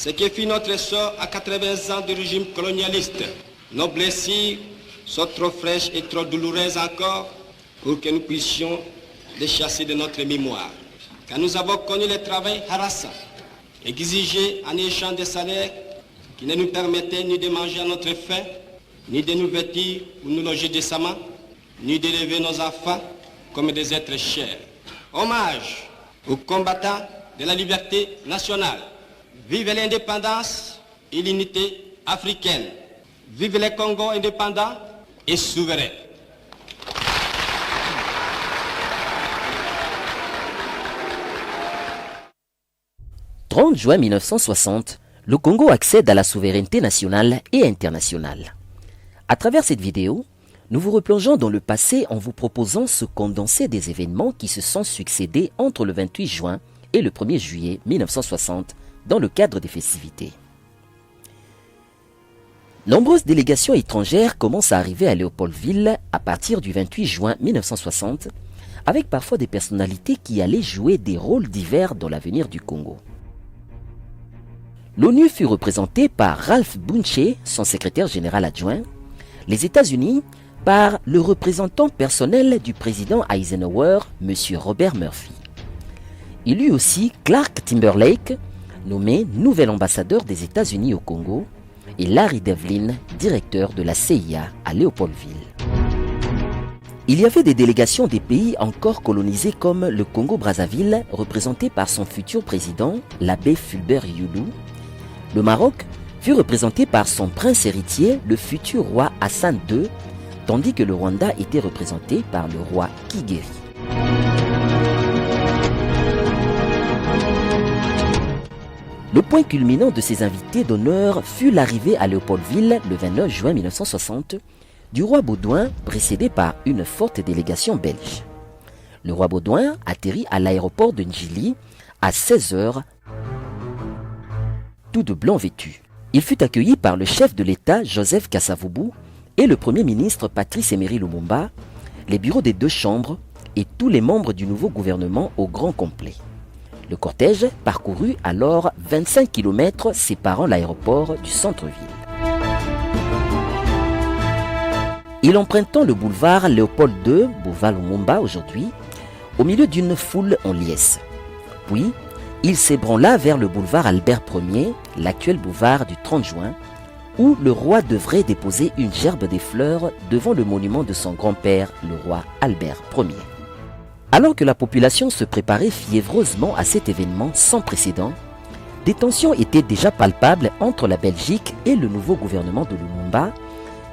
Ce qui fit notre sort à 80 ans du régime colonialiste. Nos blessures sont trop fraîches et trop douloureuses encore pour que nous puissions les chasser de notre mémoire. Car nous avons connu le travail harassant, exigé en échange des salaires qui ne nous permettaient ni de manger à notre faim, ni de nous vêtir ou nous loger décemment, ni d'élever nos enfants comme des êtres chers. Hommage aux combattants de la liberté nationale. Vive l'indépendance et l'unité africaine. Vive le Congo indépendant et souverain. « 30 juin 1960, le Congo accède à la souveraineté nationale et internationale. À travers cette vidéo, nous vous replongeons dans le passé en vous proposant ce condensé des événements qui se sont succédés entre le 28 juin et le 1er juillet 1960 dans le cadre des festivités. Nombreuses délégations étrangères commencent à arriver à Léopoldville à partir du 28 juin 1960, avec parfois des personnalités qui allaient jouer des rôles divers dans l'avenir du Congo. L'ONU fut représentée par Ralph Bunche, son secrétaire général adjoint, les États-Unis par le représentant personnel du président Eisenhower, M. Robert Murphy. Il eut aussi Clark Timberlake, nommé nouvel ambassadeur des États-Unis au Congo, et Larry Devlin, directeur de la CIA à Léopoldville. Il y avait des délégations des pays encore colonisés comme le Congo-Brazzaville, représenté par son futur président, l'abbé Fulbert Youlou. Le Maroc fut représenté par son prince héritier, le futur roi Hassan II, tandis que le Rwanda était représenté par le roi Kigeri. Le point culminant de ces invités d'honneur fut l'arrivée à Léopoldville le 29 juin 1960 du roi Baudouin, précédé par une forte délégation belge. Le roi Baudouin atterrit à l'aéroport de Njili à 16h, tout de blanc vêtu. Il fut accueilli par le chef de l'État Joseph Kasavubu et le Premier ministre Patrice Emery Lumumba, les bureaux des deux chambres et tous les membres du nouveau gouvernement au grand complet. Le cortège parcourut alors 25 km séparant l'aéroport du centre-ville. Il empruntant le boulevard Léopold II, boulevard Lumumba aujourd'hui, au milieu d'une foule en liesse. Puis, il s'ébranla vers le boulevard Albert Ier, l'actuel boulevard du 30 juin, où le roi devrait déposer une gerbe de fleurs devant le monument de son grand-père, le roi Albert Ier. Alors que la population se préparait fiévreusement à cet événement sans précédent, des tensions étaient déjà palpables entre la Belgique et le nouveau gouvernement de Lumumba,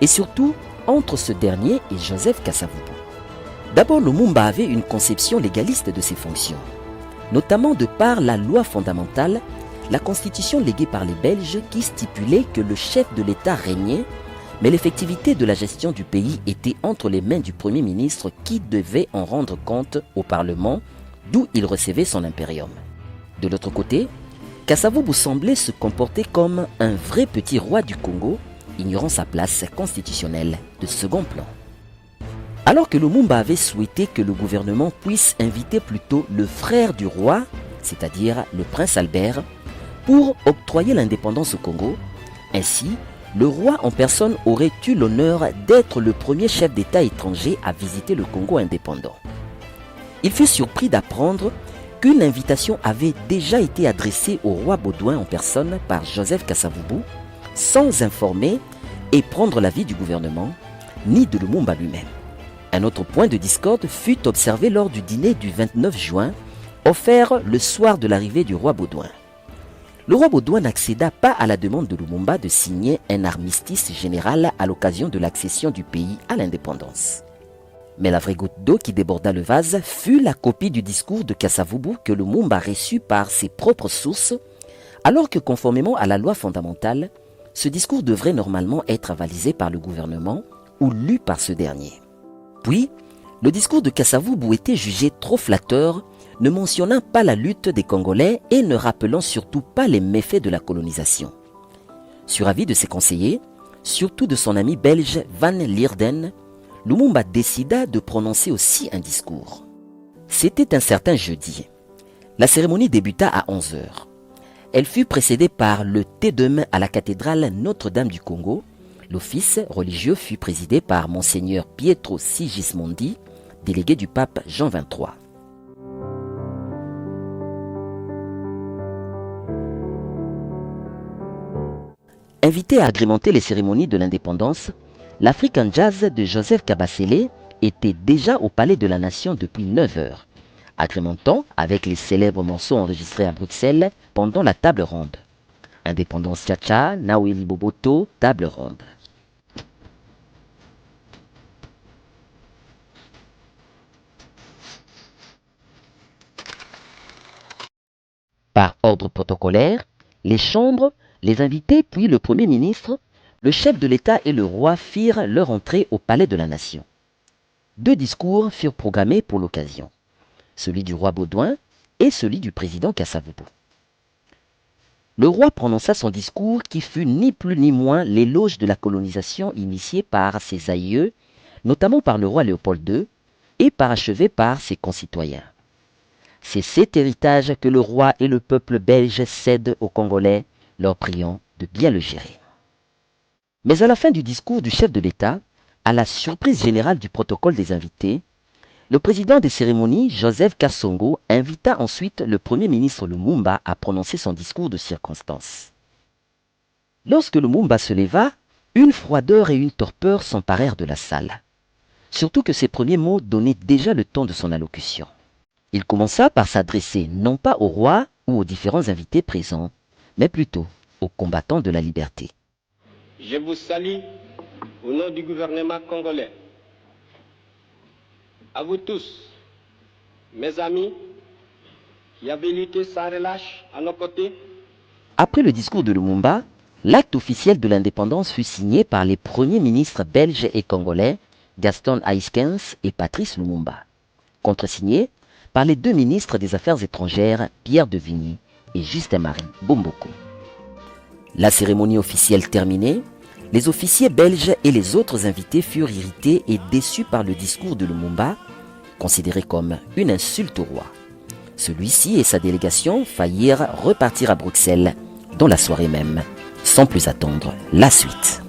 et surtout entre ce dernier et Joseph Kasavubu. D'abord, Lumumba avait une conception légaliste de ses fonctions, notamment de par la loi fondamentale, la constitution léguée par les Belges qui stipulait que le chef de l'État régnait, mais l'effectivité de la gestion du pays était entre les mains du Premier ministre qui devait en rendre compte au Parlement, d'où il recevait son impérium. De l'autre côté, Kasavubu semblait se comporter comme un vrai petit roi du Congo, ignorant sa place constitutionnelle de second plan. Alors que Lumumba avait souhaité que le gouvernement puisse inviter plutôt le frère du roi, c'est-à-dire le prince Albert, pour octroyer l'indépendance au Congo, ainsi, le roi en personne aurait eu l'honneur d'être le premier chef d'État étranger à visiter le Congo indépendant. Il fut surpris d'apprendre qu'une invitation avait déjà été adressée au roi Baudouin en personne par Joseph Kasavubu, sans informer et prendre l'avis du gouvernement, ni de Lumumba lui-même. Un autre point de discorde fut observé lors du dîner du 29 juin, offert le soir de l'arrivée du roi Baudouin. Le roi Baudouin n'accéda pas à la demande de Lumumba de signer un armistice général à l'occasion de l'accession du pays à l'indépendance. Mais la vraie goutte d'eau qui déborda le vase fut la copie du discours de Kasavubu que Lumumba reçut par ses propres sources, alors que conformément à la loi fondamentale, ce discours devrait normalement être avalisé par le gouvernement ou lu par ce dernier. Puis, le discours de Kasavubu était jugé trop flatteur, ne mentionnant pas la lutte des Congolais et ne rappelant surtout pas les méfaits de la colonisation. Sur avis de ses conseillers, surtout de son ami belge Van Lierden, Lumumba décida de prononcer aussi un discours. C'était un certain jeudi. La cérémonie débuta à 11h. Elle fut précédée par le Te-Deum à la cathédrale Notre-Dame du Congo. L'office religieux fut présidé par Monseigneur Pietro Sigismondi, délégué du pape Jean XXIII. Invité à agrémenter les cérémonies de l'indépendance, l'African Jazz de Joseph Kabasele était déjà au Palais de la Nation depuis 9 heures, agrémentant avec les célèbres morceaux enregistrés à Bruxelles pendant la table ronde. Indépendance Cha-Cha, Nawili Boboto, table ronde. Par ordre protocolaire, les chambres, les invités puis le Premier ministre, le chef de l'État et le roi firent leur entrée au Palais de la Nation. 2 discours furent programmés pour l'occasion, celui du roi Baudouin et celui du président Kasavubu. Le roi prononça son discours qui fut ni plus ni moins l'éloge de la colonisation initiée par ses aïeux, notamment par le roi Léopold II, et parachevé par ses concitoyens. C'est cet héritage que le roi et le peuple belge cèdent aux Congolais, leur priant de bien le gérer. Mais à la fin du discours du chef de l'État, à la surprise générale du protocole des invités, le président des cérémonies, Joseph Kassongo, invita ensuite le Premier ministre Lumumba à prononcer son discours de circonstance. Lorsque Lumumba se leva, une froideur et une torpeur s'emparèrent de la salle. Surtout que ses premiers mots donnaient déjà le ton de son allocution. Il commença par s'adresser non pas au roi ou aux différents invités présents, mais plutôt aux combattants de la liberté. Je vous salue au nom du gouvernement congolais. À vous tous, mes amis, qui avez lutté sans relâche à nos côtés. Après le discours de Lumumba, l'acte officiel de l'indépendance fut signé par les premiers ministres belges et congolais, Gaston Haïskens et Patrice Lumumba, contresigné par les 2 ministres des Affaires étrangères, Pierre de Vigny et Justin-Marie Bomboko. La cérémonie officielle terminée, les officiers belges et les autres invités furent irrités et déçus par le discours de Lumumba, considéré comme une insulte au roi. Celui-ci et sa délégation faillirent repartir à Bruxelles dans la soirée même, sans plus attendre la suite.